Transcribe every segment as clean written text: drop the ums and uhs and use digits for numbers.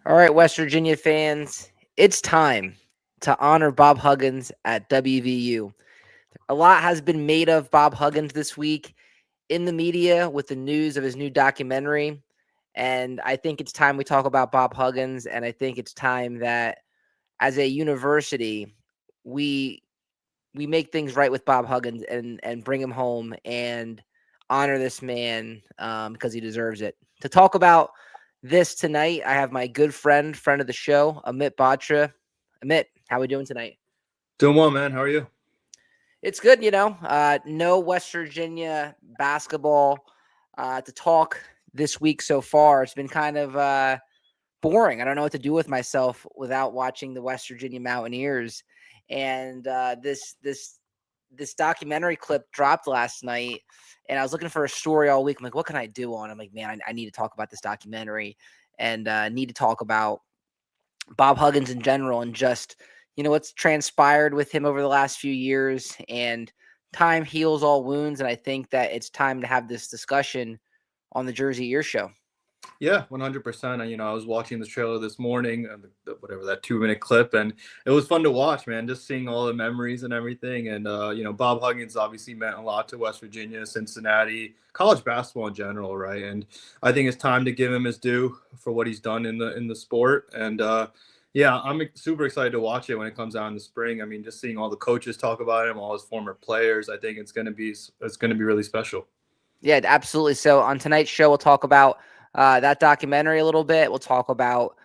All right, West Virginia fans, it's time to honor Bob Huggins at WVU. A lot has been made of Bob Huggins this week in the media with the news of his new documentary. And I think it's time we talk about Bob Huggins. And I think it's time that as a university, we we make things right with Bob Huggins and bring him home and honor this man because he deserves it. To talk about this tonight, I have my good friend of the show, Amit Batra. Amit, how are we doing tonight? Doing well, man. How are you? It's good, no West Virginia basketball to talk this week so far. It's been kind of boring. I don't know what to do with myself without watching the West Virginia Mountaineers. And this documentary clip dropped last night, and I was looking for a story all week. I'm like, what can I do on? I'm like, man, I need to talk about this documentary and need to talk about Bob Huggins in general and just what's transpired with him over the last few years. And time heals all wounds, and I think that it's time to have this discussion on the Jersey Ear Show. Yeah, 100%. I was watching the trailer this morning, whatever that 2 minute clip, and it was fun to watch, man. Just seeing all the memories and everything. And Bob Huggins obviously meant a lot to West Virginia, Cincinnati, college basketball in general, right? And I think it's time to give him his due for what he's done in the sport. And yeah, I'm super excited to watch it when it comes out in the spring. I mean, just seeing all the coaches talk about him, all his former players, I think it's gonna be really special. Yeah, absolutely. So on tonight's show, we'll talk about that documentary a little bit. We'll talk about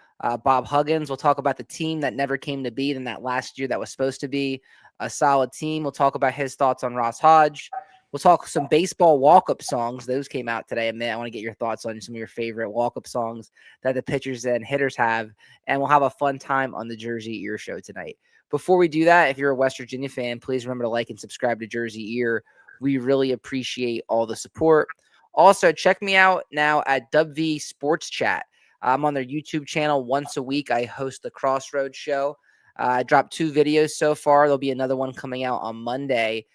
Bob Huggins. We'll talk about the team that never came to be, than that last year that was supposed to be a solid team. We'll talk about his thoughts on Ross Hodge. We'll talk some baseball walk-up songs. Those came out today. And I want to get your thoughts on some of your favorite walk-up songs that the pitchers and hitters have. And we'll have a fun time on the Jersey Ear Show tonight. Before we do that, if you're a West Virginia fan, please remember to like and subscribe to Jersey Ear. We really appreciate all the support. Also, check me out now at WV Sports Chat. I'm on their YouTube channel once a week. I host the Crossroads Show. I dropped 2 videos so far. There'll be another one coming out on Monday.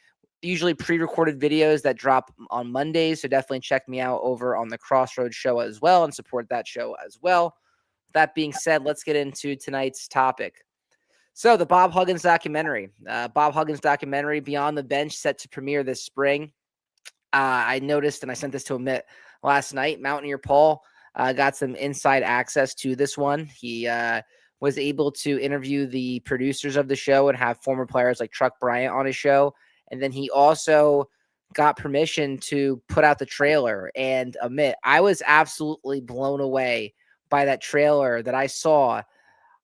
Usually pre-recorded videos that drop on Mondays. So definitely check me out over on the Crossroads Show as well and support that show as well. That being said, let's get into tonight's topic. So the Bob Huggins documentary, Beyond the Bench, set to premiere this spring. I noticed, and I sent this to Amit last night, Mountaineer Paul got some inside access to this one. He was able to interview the producers of the show and have former players like Truck Bryant on his show. And then he also got permission to put out the trailer. And Amit, I was absolutely blown away by that trailer that I saw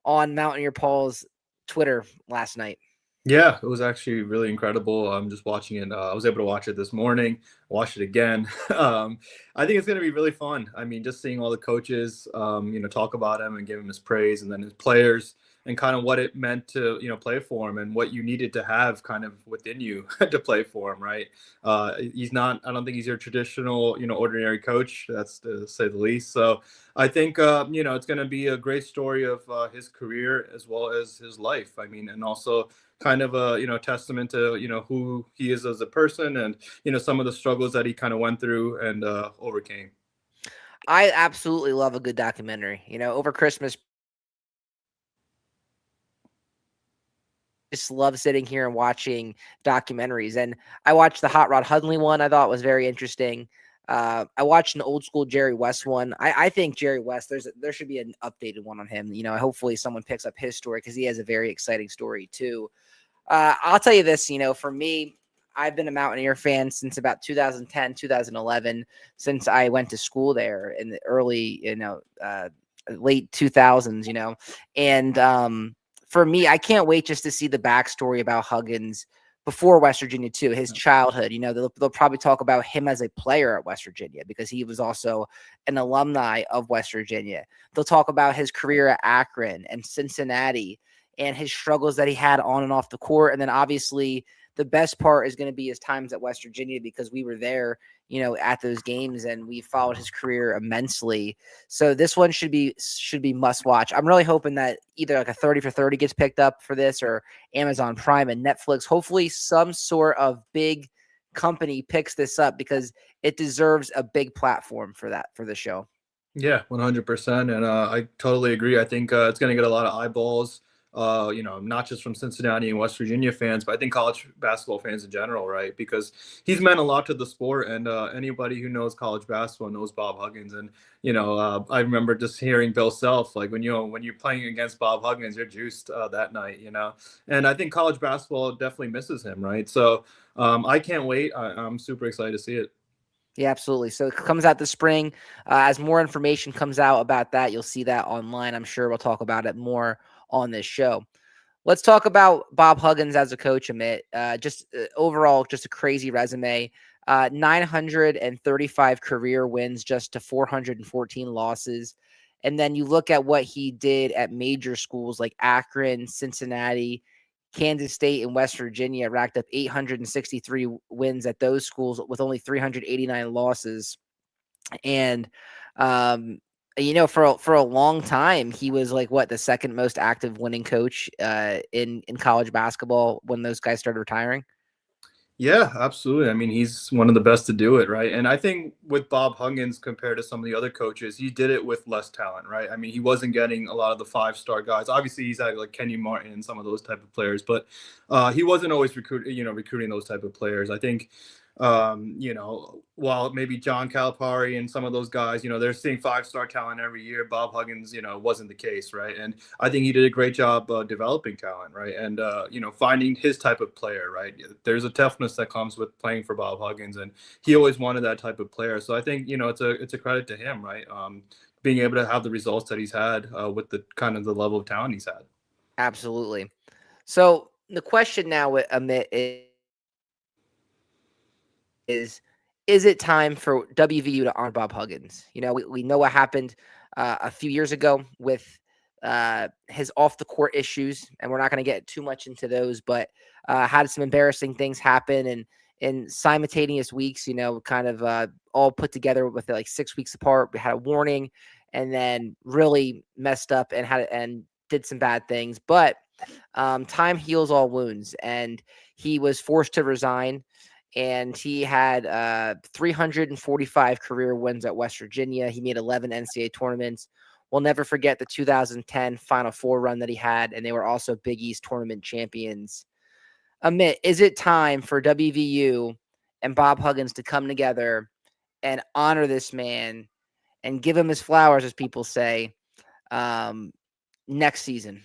on Mountaineer Paul's Twitter last night. Yeah, it was actually really incredible. I'm just watching it. I was able to watch it this morning, watch it again. I think it's going to be really fun. I mean, just seeing all the coaches, talk about him and give him his praise, and then his players, and kind of what it meant to, play for him, and what you needed to have kind of within you to play for him, right? He's not. I don't think he's your traditional, ordinary coach. That's to say the least. So I think, it's going to be a great story of his career as well as his life. I mean, and also kind of a testament to who he is as a person, and some of the struggles that he kind of went through and overcame. I absolutely love a good documentary. Over Christmas, just love sitting here and watching documentaries. And I watched the Hot Rod Hundley one. I thought was very interesting. I watched an old school Jerry West one. I think Jerry West, there should be an updated one on him. Hopefully someone picks up his story because he has a very exciting story too. I'll tell you this, for me, I've been a Mountaineer fan since about 2010, 2011, since I went to school there in the early, late 2000s, and for me, I can't wait just to see the backstory about Huggins before West Virginia too, his childhood. They'll probably talk about him as a player at West Virginia because he was also an alumni of West Virginia. They'll talk about his career at Akron and Cincinnati and his struggles that he had on and off the court. And then obviously the best part is going to be his times at West Virginia because we were there, at those games and we followed his career immensely. So this one should be must watch. I'm really hoping that either like a 30 for 30 gets picked up for this or Amazon Prime and Netflix. Hopefully some sort of big company picks this up because it deserves a big platform for the show. Yeah, 100%. And I totally agree. I think it's going to get a lot of eyeballs, not just from Cincinnati and West Virginia fans, but I think college basketball fans in general, right? Because he's meant a lot to the sport. And anybody who knows college basketball knows Bob Huggins. And, I remember just hearing Bill Self, like when you're playing against Bob Huggins, you're juiced that night. And I think college basketball definitely misses him, right? So I can't wait. I'm super excited to see it. Yeah, absolutely. So it comes out this spring. As more information comes out about that, you'll see that online. I'm sure we'll talk about it more on this show. Let's talk about Bob Huggins as a coach, Amit. Overall, just a crazy resume. 935 career wins just to 414 losses. And then you look at what he did at major schools like Akron, Cincinnati, Kansas State, and West Virginia, racked up 863 wins at those schools with only 389 losses. And um, for a long time, he was like the second most active winning coach in college basketball when those guys started retiring. Yeah, absolutely. I mean, he's one of the best to do it, right? And I think with Bob Huggins compared to some of the other coaches, he did it with less talent, right? I mean, he wasn't getting a lot of the five-star guys. Obviously, he's had like Kenny Martin and some of those type of players, but he wasn't always recruiting those type of players. I think while maybe John Calipari and some of those guys, they're seeing five-star talent every year. Bob Huggins, wasn't the case, right? And I think he did a great job developing talent, right? And finding his type of player, right? There's a toughness that comes with playing for Bob Huggins, and he always wanted that type of player. So I think it's a credit to him, right? Being able to have the results that he's had with the kind of the level of talent he's had. Absolutely. So the question now, Amit, is it time for WVU to honor Bob Huggins? We know what happened a few years ago with his off the court issues, and we're not going to get too much into those, but had some embarrassing things happen and in simultaneous weeks, kind of all put together with like 6 weeks apart. We had a warning and then really messed up and did some bad things, but time heals all wounds, and he was forced to resign. And he had 345 career wins at West Virginia. He made 11 NCAA tournaments. We'll never forget the 2010 Final Four run that he had, and they were also Big East tournament champions. Amit, is it time for WVU and Bob Huggins to come together and honor this man and give him his flowers, as people say, next season?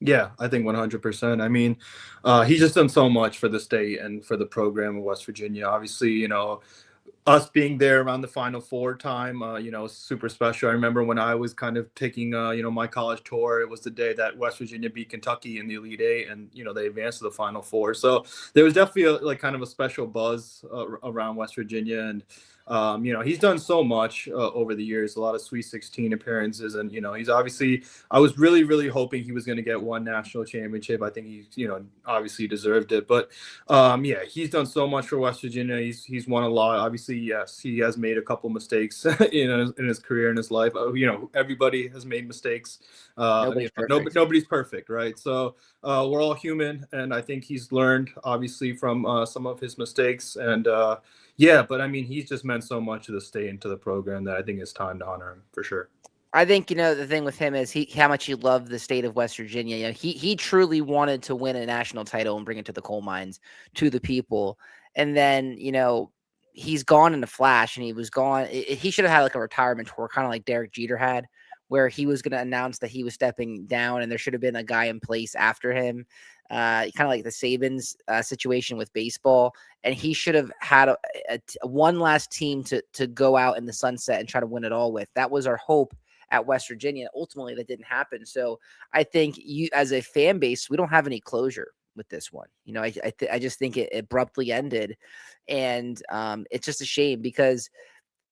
Yeah, I think 100%. I mean, he's just done so much for the state and for the program in West Virginia. Obviously, us being there around the Final Four time, super special. I remember when I was kind of taking, my college tour. It was the day that West Virginia beat Kentucky in the Elite Eight, and they advanced to the Final Four. So there was definitely kind of a special buzz around West Virginia, and he's done so much over the years. A lot of Sweet 16 appearances, and he's obviously. I was really, really hoping he was going to get one national championship. I think he, obviously deserved it, but yeah, he's done so much for West Virginia. He's won a lot. Obviously, yes, he has made a couple mistakes in his career, in his life. Everybody has made mistakes. Nobody's perfect. Nobody's perfect, right? So we're all human, and I think he's learned obviously from some of his mistakes. And yeah, but I mean, he's just meant so much to the state and to the program that I think it's time to honor him for sure. I think the thing with him is how much he loved the state of West Virginia. He truly wanted to win a national title and bring it to the coal mines, to the people. And then he's gone in a flash, and he was gone. He should have had like a retirement tour, kind of like Derek Jeter had, where he was going to announce that he was stepping down, and there should have been a guy in place after him, kind of like the Sabins situation with baseball. And he should have had one last team to go out in the sunset and try to win it all with. That was our hope at West Virginia. Ultimately, that didn't happen. So I think you, as a fan base, we don't have any closure with this one. I just think it abruptly ended, and it's just a shame because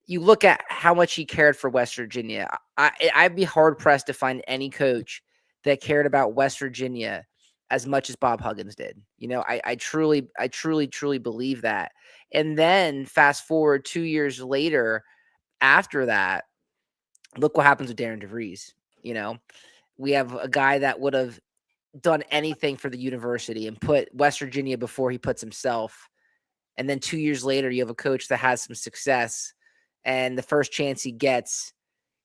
you look at how much he cared for West Virginia. I'd be hard pressed to find any coach that cared about West Virginia as much as Bob Huggins did. I truly believe that. And then fast forward 2 years later, after that, look what happens with Darren DeVries. We have a guy that would have done anything for the university and put West Virginia before he puts himself. And then 2 years later, you have a coach that has some success, and the first chance he gets,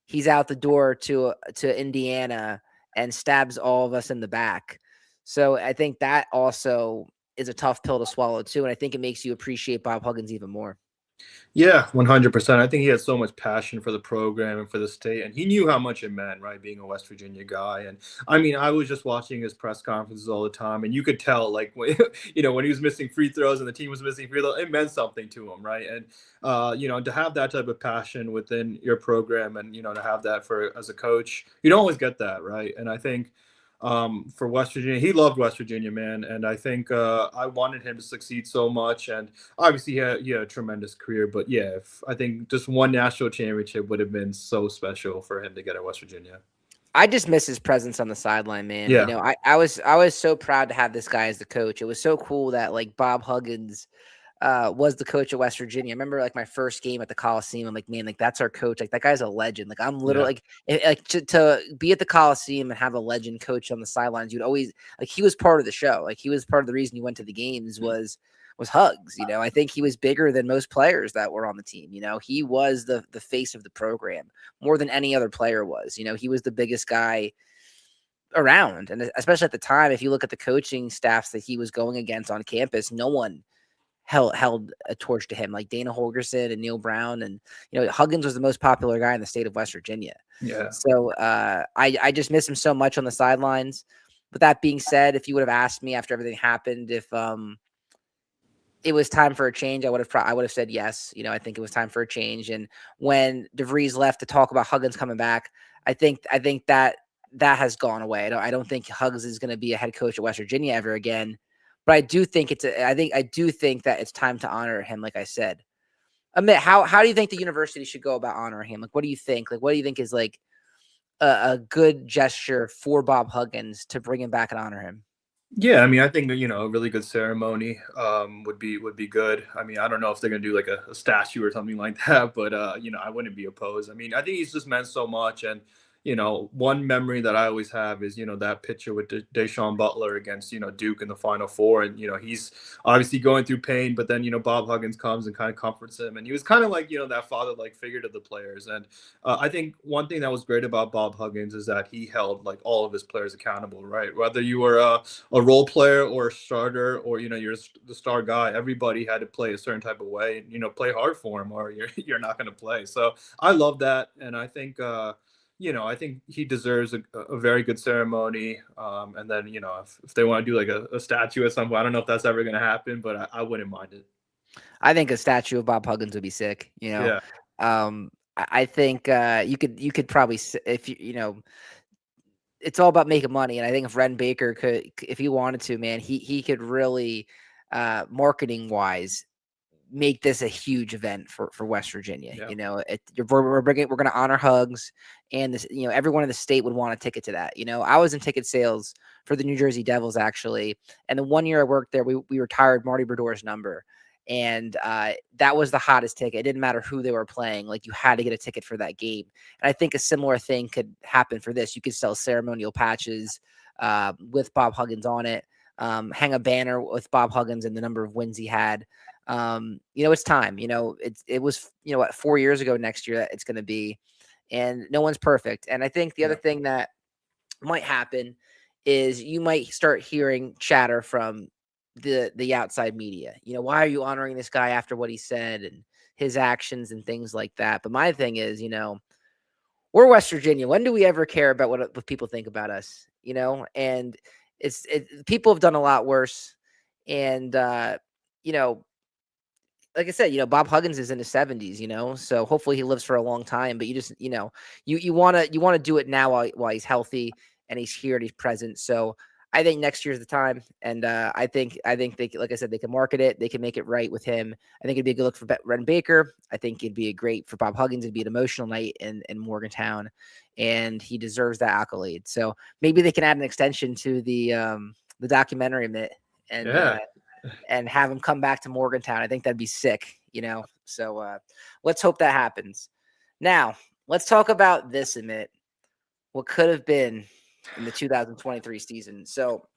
he's out the door to Indiana and stabs all of us in the back. So I think that also is a tough pill to swallow too, and I think it makes you appreciate Bob Huggins even more. Yeah, 100%. I think he had so much passion for the program and for the state, and he knew how much it meant, right, being a West Virginia guy. And I mean, I was just watching his press conferences all the time, and you could tell, like, when, when he was missing free throws and the team was missing free throws, it meant something to him, right? And to have that type of passion within your program, and to have that for as a coach, you don't always get that, right? And I think for West Virginia, he loved West Virginia, man, and I think I wanted him to succeed so much. And obviously he had a tremendous career, but yeah, I think just one national championship would have been so special for him to get at West Virginia. I just miss his presence on the sideline, man. Yeah. I was so proud to have this guy as the coach. It was so cool that like Bob Huggins was the coach of West Virginia. I remember like my first game at the Coliseum. I'm like, man, like that's our coach. Like that guy's a legend. Like I'm literally like to be at the Coliseum and have a legend coach on the sidelines. You'd always like he was part of the show. Like he was part of the reason you went to the games was Hugs. I think he was bigger than most players that were on the team. He was the face of the program more than any other player was. He was the biggest guy around, and especially at the time, if you look at the coaching staffs that he was going against on campus, no one held a torch to him like Dana Holgerson and Neil Brown. And Huggins was the most popular guy in the state of West Virginia. Yeah. So I just miss him so much on the sidelines. But that being said, if you would have asked me after everything happened if it was time for a change, I would have said yes. I think it was time for a change. And when DeVries left to talk about Huggins coming back, I think that has gone away. I don't think Huggins is going to be a head coach at West Virginia ever again. But I do think I do think that it's time to honor him. Like I said, Amit, how do you think the university should go about honoring him? Like, what do you think? Like, what do you think is like a good gesture for Bob Huggins to bring him back and honor him? Yeah, I mean, I think a really good ceremony would be good. I mean, I don't know if they're gonna do like a statue or something like that, but I wouldn't be opposed. I mean, I think he's just meant so much. And one memory that I always have is that picture with Deshaun Butler against Duke in the Final Four, and he's obviously going through pain, but then Bob Huggins comes and kind of comforts him, and he was kind of like that father like figure to the players. And I think one thing that was great about Bob Huggins is that he held like all of his players accountable, right? Whether you were a role player or a starter, or you're the star guy, everybody had to play a certain type of way, and play hard for him, or you're not going to play. So I love that, and I think I think he deserves a very good ceremony. And then if they want to do like a statue at some point, I don't know if that's ever going to happen, but I wouldn't mind it. I think a statue of Bob Huggins would be sick. Yeah. I think you could probably, if it's all about making money. And I think if Ren Baker could, if he wanted to, man, he could really, marketing wise, make this a huge event for West Virginia. Yeah. We're going to honor Hugs, and this, everyone in the state would want a ticket to that. I was in ticket sales for the New Jersey Devils actually, and the 1 year I worked there, we retired Marty Berdore's number, and that was the hottest ticket. It didn't matter who they were playing; like you had to get a ticket for that game. And I think a similar thing could happen for this. You could sell ceremonial patches with Bob Huggins on it, hang a banner with Bob Huggins and the number of wins he had. It's time. It was 4 years ago next year that it's going to be, and no one's perfect. And I think the other thing that might happen is you might start hearing chatter from the outside media. Why are you honoring this guy after what he said and his actions and things like that? But my thing is, we're West Virginia. When do we ever care about what people think about us? And people have done a lot worse. And like I said, Bob Huggins is in his 70s, so hopefully he lives for a long time. But you just, you want to do it now while he's healthy and he's here and he's present. So I think next year's the time, and I think they, like I said, they can market it, they can make it right with him. I think it'd be a good look for Ren Baker. I think it'd be a great for Bob Huggins. It'd be an emotional night in Morgantown, and he deserves that accolade. So maybe they can add an extension to the documentary bit, and have him come back to Morgantown. I think that'd be sick, So let's hope that happens. Now, let's talk about this, Amit. What could have been in the 2023 season. So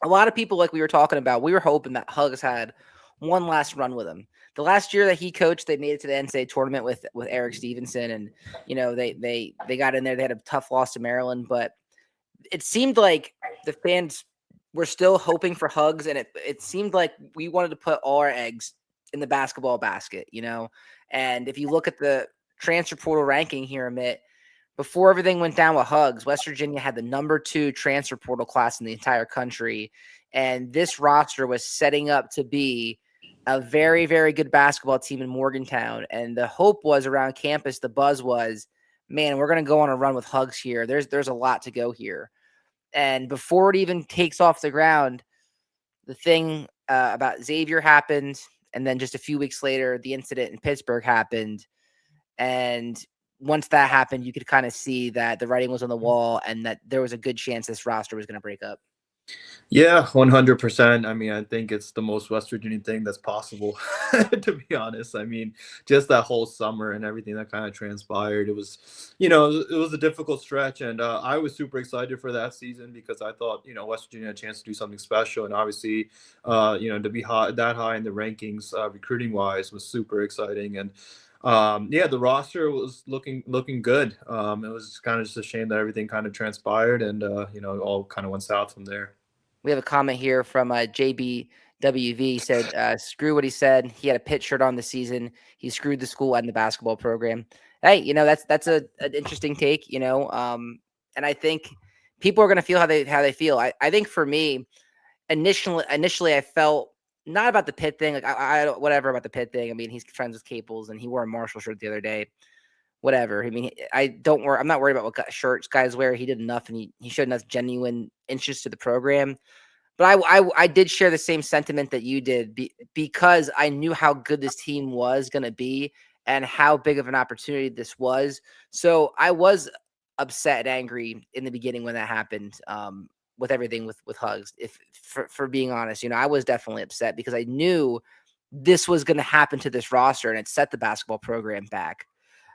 a lot of people, like we were talking about, we were hoping that Hugs had one last run with him, the last year that he coached, they made it to the NCAA tournament with Eric Stevenson, and they got in there. They had a tough loss to Maryland, but it seemed like the fans were still hoping for Hugs, and it seemed like we wanted to put all our eggs in the basketball basket, And if you look at the transfer portal ranking here, Amit, before everything went down with Hugs, West Virginia had the number 2 transfer portal class in the entire country. And this roster was setting up to be a very, very good basketball team in Morgantown. And the hope was around campus, the buzz was, man, we're going to go on a run with Hugs here. There's a lot to go here. And before it even takes off the ground, the thing about Xavier happened. And then just a few weeks later, the incident in Pittsburgh happened. And once that happened, you could kind of see that the writing was on the wall and that there was a good chance this roster was going to break up. Yeah, 100%. I mean, I think it's the most West Virginia thing that's possible, to be honest. I mean, just that whole summer and everything that kind of transpired, it was, it was a difficult stretch. And I was super excited for that season because I thought, West Virginia had a chance to do something special. And obviously, to be that high in the rankings, recruiting wise, was super exciting. And the roster was looking good. It was kind of just a shame that everything kind of transpired and, all kind of went south from there. We have a comment here from JBWV said, screw what he said. He had a Pitt shirt on this season. He screwed the school and the basketball program. Hey, that's an interesting take, and I think people are going to feel how they feel. I think for me, initially I felt not about the Pitt thing. Like I don't, whatever about the Pitt thing. I mean, he's friends with Caples and he wore a Marshall shirt the other day. Whatever. I mean, I'm not worried about what shirts guys wear. He did enough and he showed enough genuine interest to the program. But I did share the same sentiment that you did because I knew how good this team was going to be and how big of an opportunity this was. So I was upset and angry in the beginning when that happened with everything with Hugs. For being honest, I was definitely upset because I knew this was going to happen to this roster and it set the basketball program back.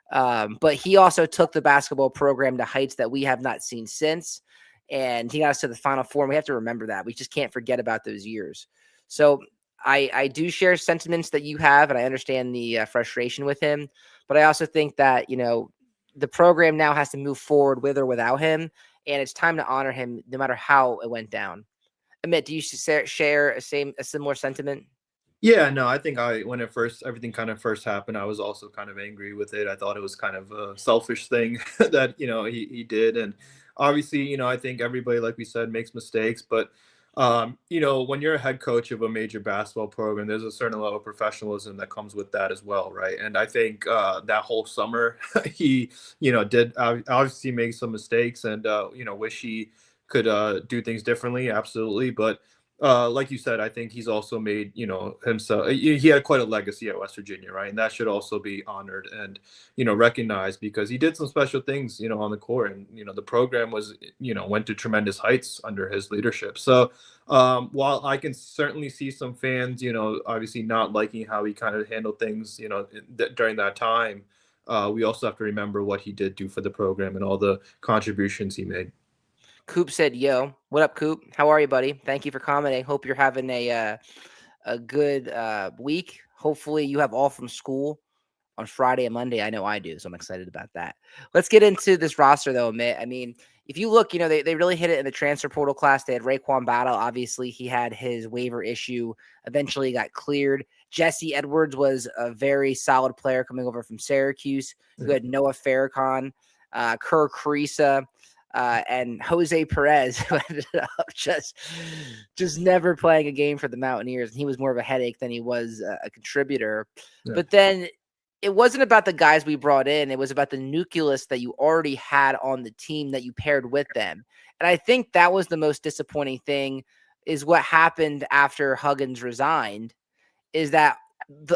But he also took the basketball program to heights that we have not seen since. And he got us to the Final Four. And we have to remember that. We just can't forget about those years. So I do share sentiments that you have, and I understand the frustration with him. But I also think that, the program now has to move forward with or without him. And it's time to honor him no matter how it went down. Amit, do you share a similar sentiment? Yeah, no, I think when everything kind of first happened, I was also kind of angry with it. I thought it was kind of a selfish thing that, he did. And obviously, I think everybody, like we said, makes mistakes. But, when you're a head coach of a major basketball program, there's a certain level of professionalism that comes with that as well, right? And I think that whole summer, he, did obviously make some mistakes and, wish he could do things differently. Absolutely. But like you said, I think he's also made, himself, he had quite a legacy at West Virginia, right? And that should also be honored and, recognized because he did some special things, on the court. And, the program was, went to tremendous heights under his leadership. So while I can certainly see some fans, obviously not liking how he kind of handled things, during that time, we also have to remember what he did do for the program and all the contributions he made. Coop said, "Yo, what up, Coop? How are you, buddy? Thank you for commenting. Hope you're having a good week. Hopefully, you have all from school on Friday and Monday. I know I do, so I'm excited about that. Let's get into this roster, though, Mitt. I mean, if you look, they really hit it in the transfer portal class. They had Raekwon Battle. Obviously, he had his waiver issue. Eventually, got cleared. Jesse Edwards was a very solid player coming over from Syracuse. You had Noah Farrakhan, Kerr Carissa, and Jose Perez, who ended up just never playing a game for the Mountaineers. And he was more of a headache than he was a contributor. Yeah. But then it wasn't about the guys we brought in. It was about the nucleus that you already had on the team that you paired with them. And I think that was the most disappointing thing is what happened after Huggins resigned is that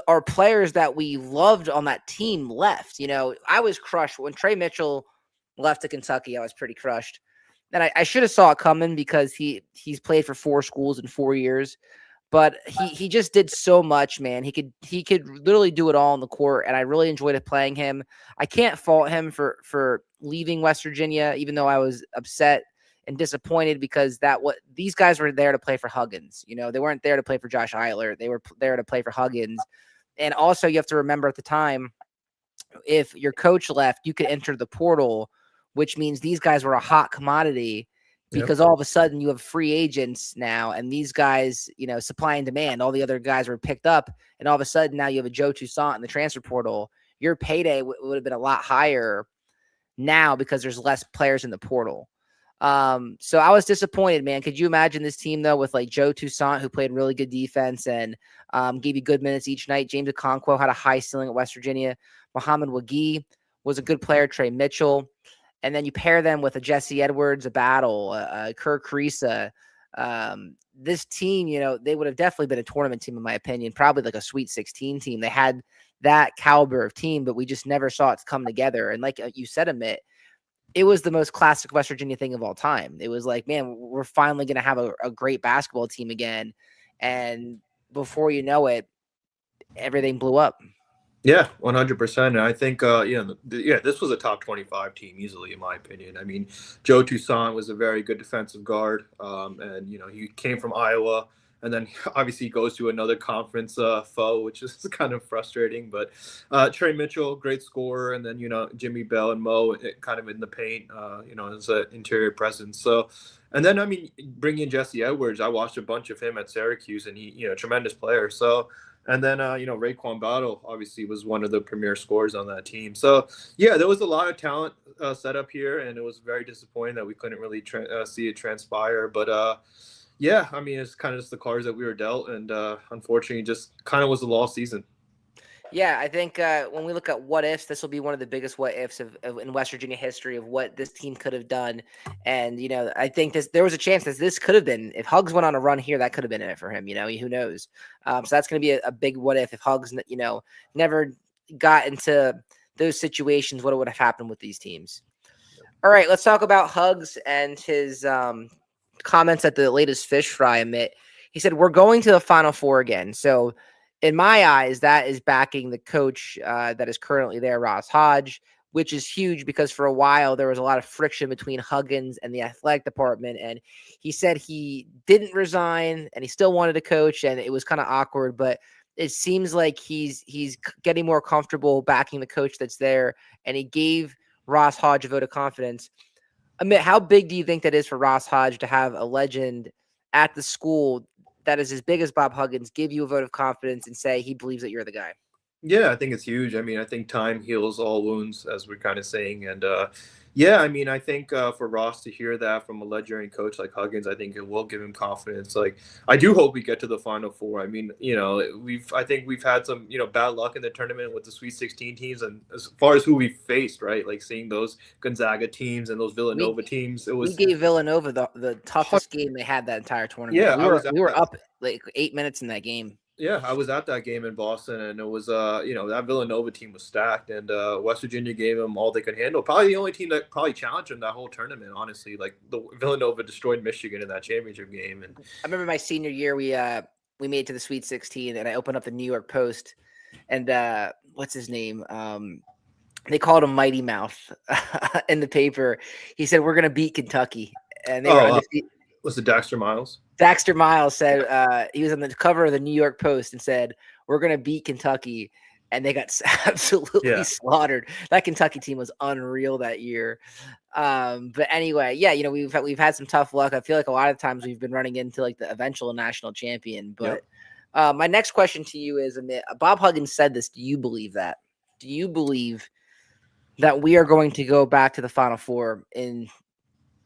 our players that we loved on that team left. I was crushed when Trey Mitchell left to Kentucky. I was pretty crushed. And I should have saw it coming because he's played for 4 schools in 4 years. But he just did so much, man. He could literally do it all on the court, and I really enjoyed playing him. I can't fault him for leaving West Virginia, even though I was upset and disappointed because these guys were there to play for Huggins. They weren't there to play for Josh Eiler. They were there to play for Huggins. And also you have to remember at the time, if your coach left, you could enter the portal, which means these guys were a hot commodity Yep. because all of a sudden you have free agents now, and these guys, supply and demand, all the other guys were picked up, and all of a sudden now you have a Joe Toussaint in the transfer portal. Your payday would have been a lot higher now because there's less players in the portal. So I was disappointed, man. Could you imagine this team though with like Joe Toussaint, who played really good defense and gave you good minutes each night? James Okonkwo had a high ceiling at West Virginia. Muhammad Wagi was a good player. Trey Mitchell, and then you pair them with a Jesse Edwards, a Battle, Kirk Carissa. This team, they would have definitely been a tournament team in my opinion, probably like a Sweet 16 team. They had that caliber of team, but we just never saw it come together. And like you said, Amit, it was the most classic West Virginia thing of all time. It was like, man, we're finally going to have a great basketball team again. And before you know it, everything blew up. Yeah, 100%. And I think, this was a top 25 team easily, in my opinion. I mean, Joe Toussaint was a very good defensive guard. And, he came from Iowa. And then obviously he goes to another conference foe, which is kind of frustrating. But Trey Mitchell, great scorer. And then, Jimmy Bell and Mo kind of in the paint, as an interior presence. So, and then, bringing in Jesse Edwards, I watched a bunch of him at Syracuse, and he, tremendous player. So, and then, Raekwon Battle obviously was one of the premier scorers on that team. So, yeah, there was a lot of talent set up here, and it was very disappointing that we couldn't really see it transpire. But, yeah, it's kind of just the cards that we were dealt, and unfortunately just kind of was a lost season. Yeah, I think when we look at what ifs, this will be one of the biggest what ifs in West Virginia history of what this team could have done. And, I think there was a chance that this could have been, if Huggs went on a run here, that could have been it for him, who knows? So that's going to be a big what if Huggs, never got into those situations, what would have happened with these teams. All right, let's talk about Huggs and his comments at the latest fish fry Amit. He said, we're going to the Final Four again. So in my eyes, that is backing the coach that is currently there, Ross Hodge, which is huge because for a while there was a lot of friction between Huggins and the athletic department. And he said he didn't resign and he still wanted to coach, and it was kind of awkward, but it seems like he's getting more comfortable backing the coach that's there, and he gave Ross Hodge a vote of confidence. Amit, how big do you think that is for Ross Hodge to have a legend at the school that is as big as Bob Huggins give you a vote of confidence and say he believes that you're the guy? Yeah, I think it's huge. I think time heals all wounds, as we're kind of saying. And yeah, I think for Ross to hear that from a legendary coach like Huggins, I think it will give him confidence. Like, I do hope we get to the Final Four. I think we've had some, bad luck in the tournament with the Sweet 16 teams, and as far as who we faced, right? Like seeing those Gonzaga teams and those Villanova teams, we gave Villanova the toughest game they had that entire tournament. Yeah, we were up like 8 minutes in that game. Yeah, I was at that game in Boston, and it was, that Villanova team was stacked, and West Virginia gave them all they could handle. Probably the only team that probably challenged them that whole tournament, honestly. Like, the Villanova destroyed Michigan in that championship game. And I remember my senior year, we made it to the Sweet 16, and I opened up the New York Post, and what's his name? They called him Mighty Mouth in the paper. He said, "We're going to beat Kentucky," and they were undefeated. Was it Daxter Miles? Daxter Miles said he was on the cover of the New York Post and said, "We're going to beat Kentucky," and they got absolutely slaughtered. That Kentucky team was unreal that year. But anyway, yeah, we've had some tough luck. I feel like a lot of times we've been running into like the eventual national champion. But my next question to you is, Amit, Bob Huggins said this. Do you believe that? Do you believe that we are going to go back to the Final Four in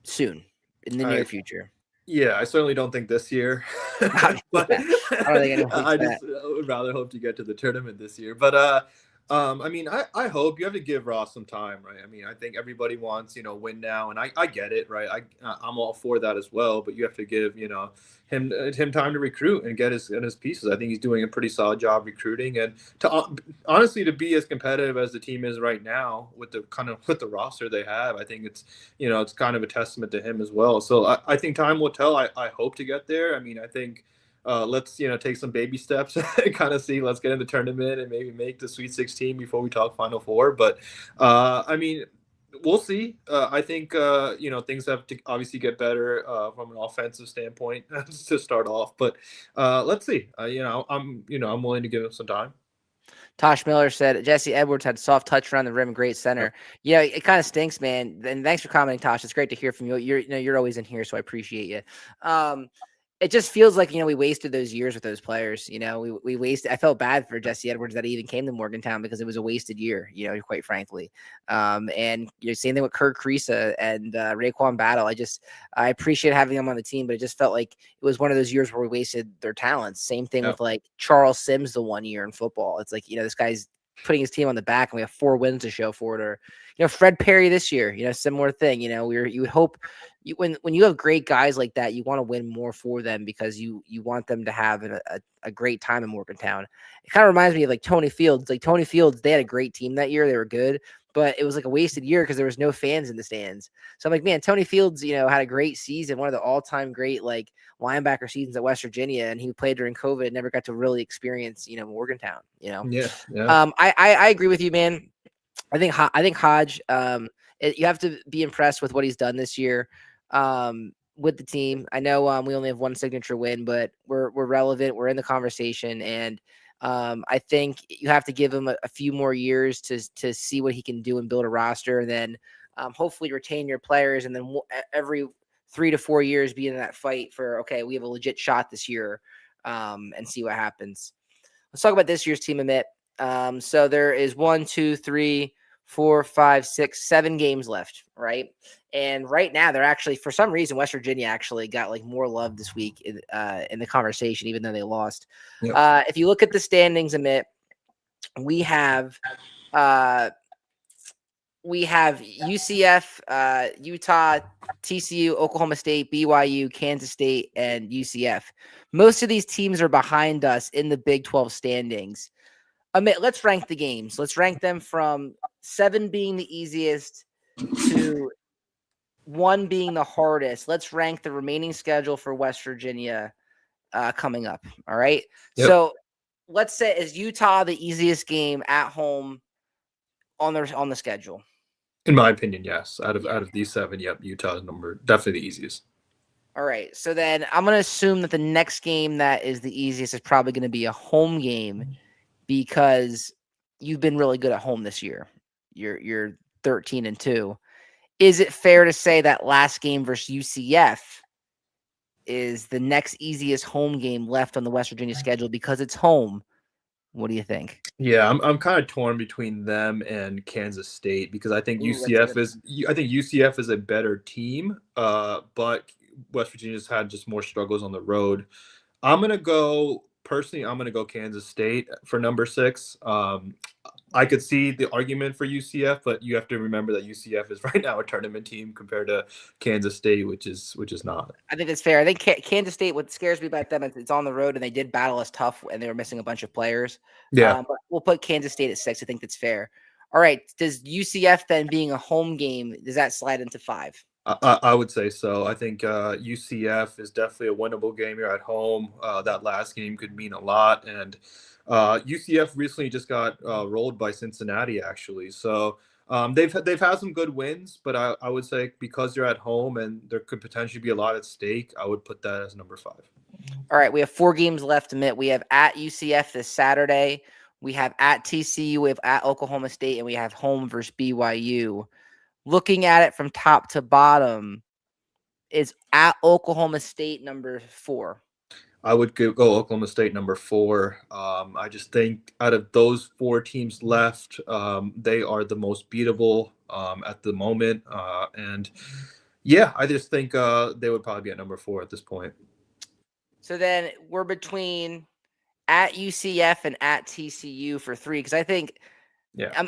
the near future? Yeah, I certainly don't think this year. But I don't think anyone I would rather hope to get to the tournament this year. But I hope you have to give Ross some time, right? I think everybody wants, win now, and I get it, right? I'm all for that as well, but you have to give, him time to recruit and get his pieces. I think he's doing a pretty solid job recruiting, and to honestly to be as competitive as the team is right now with the roster they have, I think it's kind of a testament to him as well. So I think time will tell. I hope to get there. I think. Let's take some baby steps and kind of see. Let's get in the tournament and maybe make the Sweet 16 before we talk Final Four. But we'll see. I think things have to obviously get better from an offensive standpoint to start off. But let's see. I'm willing to give him some time. Tosh Miller said Jesse Edwards had soft touch around the rim, great center. Yeah, it kind of stinks, man. And thanks for commenting, Tosh. It's great to hear from you. You're always in here, so I appreciate you. It just feels like we wasted those years with those players. We wasted. I felt bad for Jesse Edwards that he even came to Morgantown because it was a wasted year. Quite frankly. And same thing with Kirk Creesa and Raekwon Battle. I appreciate having them on the team, but it just felt like it was one of those years where we wasted their talents. Same thing with like Charles Sims the one year in football. It's like this guy's putting his team on the back, and we have 4 wins to show for it. Or Fred Perry this year. Similar thing. You would hope. When you have great guys like that, you want to win more for them because you want them to have a great time in Morgantown. It kind of reminds me of like Tony Fields. Like Tony Fields, they had a great team that year. They were good, but it was like a wasted year because there was no fans in the stands. So I'm like, man, Tony Fields, had a great season, one of the all-time great like linebacker seasons at West Virginia, and he played during COVID, never got to really experience, Morgantown. Yeah. I agree with you, man. I think Hodge. You have to be impressed with what he's done this year. With the team. I know we only have one signature win, but we're relevant. We're in the conversation, and I think you have to give him a few more years to see what he can do and build a roster, and then hopefully retain your players, and then every 3 to 4 years be in that fight for we have a legit shot this year, and see what happens. Let's talk about this year's team a bit. So there is 1, 2, 3, 4, 5, 6, 7 games left, right? And right now, they're actually, for some reason, West Virginia actually got like more love this week in the conversation, even though they lost. Yep. If you look at the standings, Amit, we have UCF, Utah, TCU, Oklahoma State, BYU, Kansas State, and UCF. Most of these teams are behind us in the Big 12 standings. Amit, let's rank the games. Let's rank them from 7 being the easiest to 1 being the hardest. Let's rank the remaining schedule for West Virginia coming up. All right. Yep. So let's say, is Utah the easiest game at home on the schedule? In my opinion, yes. Out of these 7, yep, Utah's definitely the easiest. All right. So then I'm going to assume that the next game that is the easiest is probably going to be a home game because you've been really good at home this year. You're 13-2. Is it fair to say that last game versus UCF is the next easiest home game left on the West Virginia schedule because it's home? What do you think? Yeah, I'm kind of torn between them and Kansas State because I think UCF is a better team, but West Virginia's had just more struggles on the road. I'm gonna go Kansas State for number 6. I could see the argument for UCF, but you have to remember that UCF is right now a tournament team compared to Kansas State, which is not. I think that's fair. I think Kansas State, what scares me about them is it's on the road and they did battle us tough and they were missing a bunch of players. Yeah. But we'll put Kansas State at 6. I think that's fair. All right. Does UCF then being a home game, does that slide into 5? I would say so. I think UCF is definitely a winnable game. You're at home. That last game could mean a lot. And UCF recently just got rolled by Cincinnati, actually. So they've had some good wins, but I would say because you're at home and there could potentially be a lot at stake, I would put that as number 5. All right, we have 4 games left to admit. We have at UCF this Saturday. We have at TCU. We have at Oklahoma State, and we have home versus BYU. Looking at it from top to bottom, is at Oklahoma State number 4. I would go Oklahoma State number 4. I just think out of those 4 teams left, they are the most beatable at the moment. And yeah, I just think they would probably be at number 4 at this point. So then we're between at UCF and at TCU for 3, because I think, am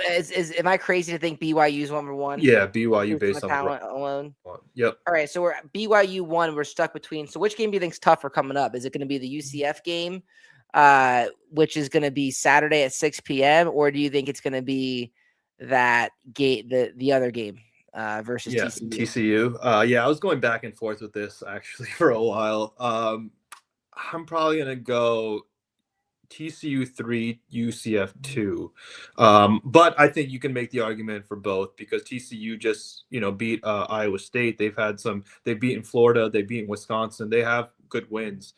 I crazy to think BYU's number 1? Yeah, BYU based on talent alone. Yep. All right, so we're at BYU 1. We're stuck between. So which game do you think is tougher coming up? Is it going to be the UCF game, which is going to be Saturday at 6 p.m., or do you think it's going to be that game, the other game versus TCU? TCU. I was going back and forth with this actually for a while. I'm probably going to go TCU 3, UCF 2. But I think you can make the argument for both because TCU just, beat Iowa State. They've beaten Florida, they've beaten Wisconsin. They have good wins.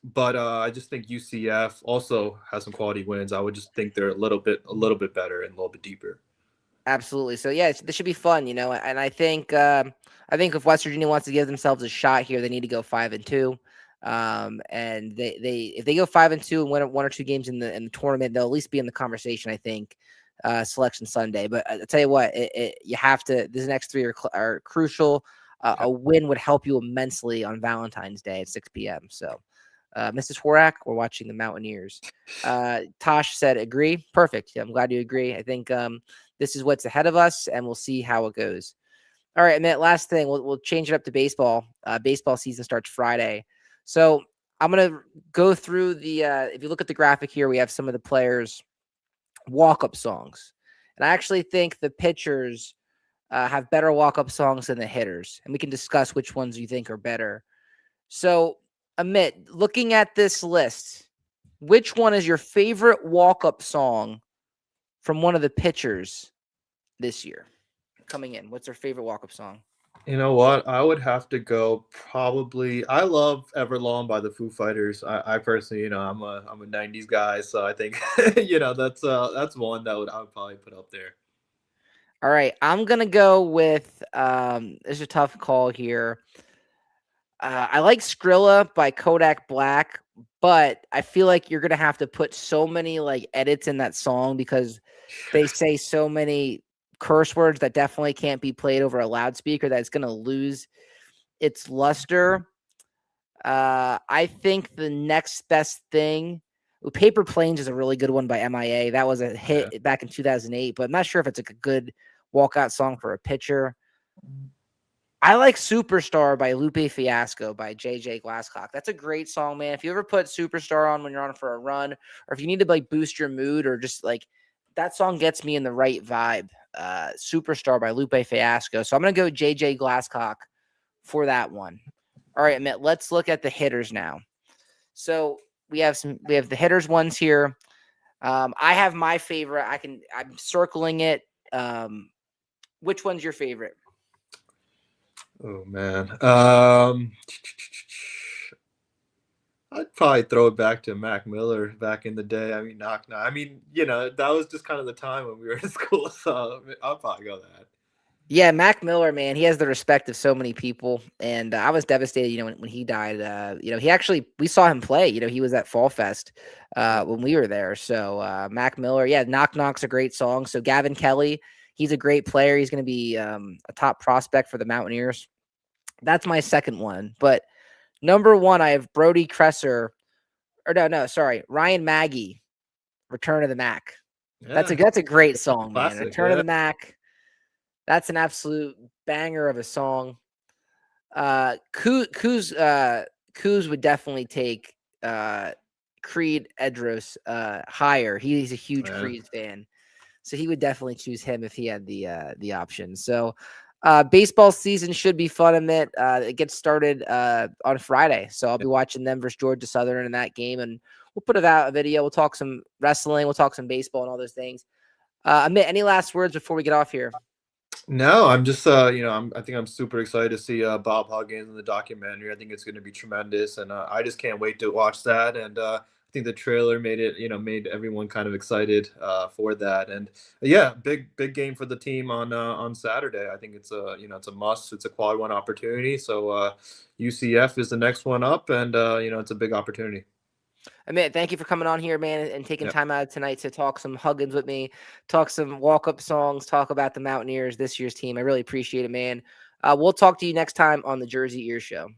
But I just think UCF also has some quality wins. I would just think they're a little bit better and a little bit deeper. Absolutely. So yeah, this should be fun, and I think if West Virginia wants to give themselves a shot here, they need to go 5-2. And they if they go 5-2 and win one or two games in the tournament, they'll at least be in the conversation. I think Selection Sunday. But I tell you what, you have to. These next three are crucial. A win would help you immensely on Valentine's Day at 6 p.m. So. Mrs. Horak, we're watching the Mountaineers. Tosh said, agree. Perfect. Yeah, I'm glad you agree. I think this is what's ahead of us, and we'll see how it goes. All right, Matt, last thing. We'll change it up to baseball. Baseball season starts Friday. So I'm going to go through if you look at the graphic here, we have some of the players' walk-up songs. And I actually think the pitchers have better walk-up songs than the hitters. And we can discuss which ones you think are better. So, Amit, looking at this list, which one is your favorite walk-up song from one of the pitchers this year coming in? What's their favorite walk-up song? You know what? I would have to go probably. I love Everlong by the Foo Fighters. I personally, I'm a '90s guy, so I think that's one that I would probably put up there. All right, I'm gonna go with. It's a tough call here. I like Skrilla by Kodak Black, but I feel like you're gonna have to put so many like edits in that song because they say so many curse words that definitely can't be played over a loudspeaker that it's gonna lose its luster. I think the next best thing, Paper Planes is a really good one by MIA. That was a hit back in 2008, but I'm not sure if it's like a good walkout song for a pitcher. I like Superstar by Lupe Fiasco by JJ Glasscock. That's a great song, man. If you ever put Superstar on when you're on for a run, or if you need to like boost your mood, or just like that song gets me in the right vibe. Superstar by Lupe Fiasco. So I'm gonna go JJ Glasscock for that one. All right, Amit, let's look at the hitters now. So we have the hitters ones here. I have my favorite. I'm circling it. Which one's your favorite? Oh man. I'd probably throw it back to Mac Miller back in the day. I mean, knock. I mean, that was just kind of the time when we were in school, so I'll probably go that. Yeah, Mac Miller, man, he has the respect of so many people, and I was devastated, when he died. We saw him play. He was at Fall Fest when we were there. So Mac Miller, yeah, Knock Knock's a great song. So Gavin Kelly, he's a great player. He's going to be a top prospect for the Mountaineers. That's my second one. But number one, I have Brody Kresser, Ryan Maggie, Return of the Mac. Yeah. That's a great song, man. Classic, Return of the Mac. That's an absolute banger of a song. Kuz would definitely take Creed Edros higher. He's a huge Creed fan, so he would definitely choose him if he had the option. So baseball season should be fun. It gets started on Friday, so I'll be watching them versus Georgia Southern in that game, and we'll put out a video. We'll talk some wrestling, we'll talk some baseball and all those things. Amit, any last words before we get off here? No, I'm just I think I'm super excited to see Bob Huggins in the documentary. I think it's going to be tremendous, and I just can't wait to watch that. And I think the trailer made everyone kind of excited for that. And yeah, big game for the team on Saturday. I think it's it's a must. It's a quad one opportunity. So UCF is the next one up, and it's a big opportunity. Amit, thank you for coming on here, man, and taking time out tonight to talk some Huggins with me, talk some walk-up songs, talk about the Mountaineers, this year's team. I really appreciate it, man. We'll talk to you next time on the Jersey Ear Show.